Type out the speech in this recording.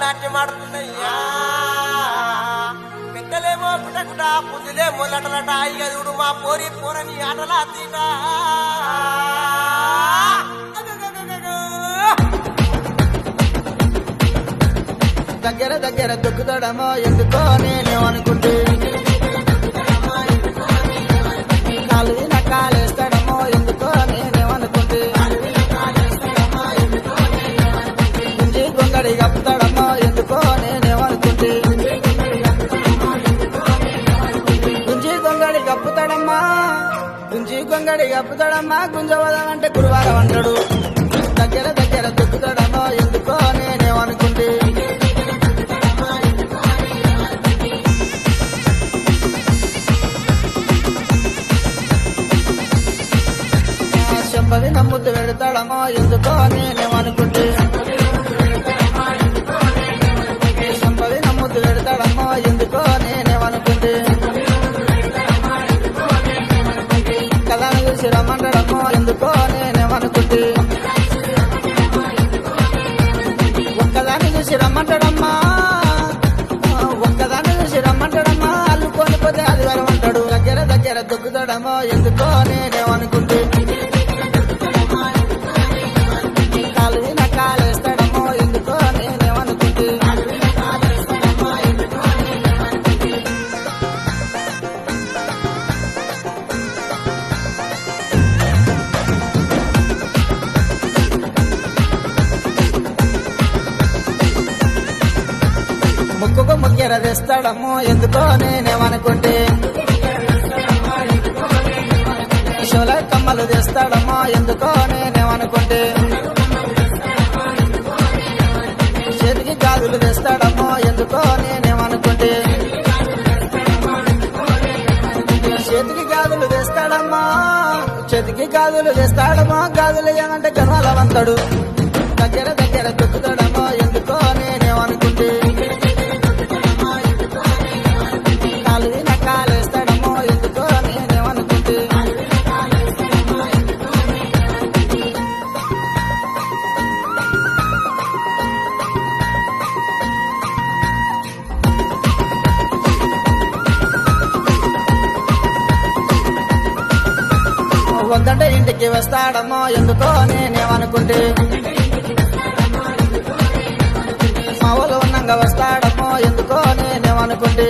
నాట్యం ఆడుతున్నాయ్యా పిట్టలేమో పిటకుట పుంజులేమో లటలట ఇగదుడు మా పోరి పోరని ఆటలా తీట దగ్గర దగ్గర దొక్కుతాడమో ఎందుకో నేనేమనుకుంటే కాలు కాలేస్తాడమో ఎందుకో నేనేమనుకుంటే గుంజి గొంగడి కప్పుతాడమో ఎందుకో నేనేమనుకుంటే గుంజి గొంగడి కప్పుతాడమ్మా గుంజి గొంగడి కప్పుతాడమ్మా గుంజవదమంటే గురువారం అంటాడు దగ్గర దగ్గర దొక్కుతాడమో ఎందుకో నేనేమనుకుంటే చెంపది నమ్ముతూ పెడతాడమో ఎందుకో నేనేమనుకుంటే చెంపది నమ్ముతూ పెడతాడమ్మో ఎందుకో నేనేమనుకుంటే కథను చూసి రమ్మంటాడమ్మో ఎందుకో నేనేమనుకుంటే ఒక్కదాన్ని చూసి రమ్మంటాడమ్మా ఒక్కదాన్ని చూసి రమ్మంటాడమ్మా అల్లుకొని పోతే ఆదివారం అంటాడు దగ్గర దగ్గర దొక్కుతాడమ్మో ఎందుకో నేనేమనుకుంటే కాలేస్తాడమ్మో ఎందుకో నేనేమనుకుంటే ముక్కుకు ముక్కెర తెస్తాడమ్మో ఎందుకో నేనేమనుకుంటే షోల కమ్మలు తెస్తాడమ్మో ఎందుకో నేనేమనుకుంటే చేతికి గాజులు తెస్తాడమ్మో ఎందుకో నేనేమనుకుంటే చేతికి గాజులు తెస్తాడమ్మా చేతికి గాజులు తెస్తాడమ్మో గాజులు ఏమంటే గర్వాలవంతాడు దగ్గర దగ్గర దొక్కుతాడమ్మో ఎందుకో నేనేమనుకుంటే కాలు కాలేస్తాడమ్మో ఎందుకో నేనేమనుకుంటే వద్దంటే ఇంటికి వస్తాడమ్మో ఎందుకో నేనేమనుకుంటే మా ఊళ్ళో ఉన్నంగా వస్తాడమ్మో ఎందుకో నేనేమనుకుంటే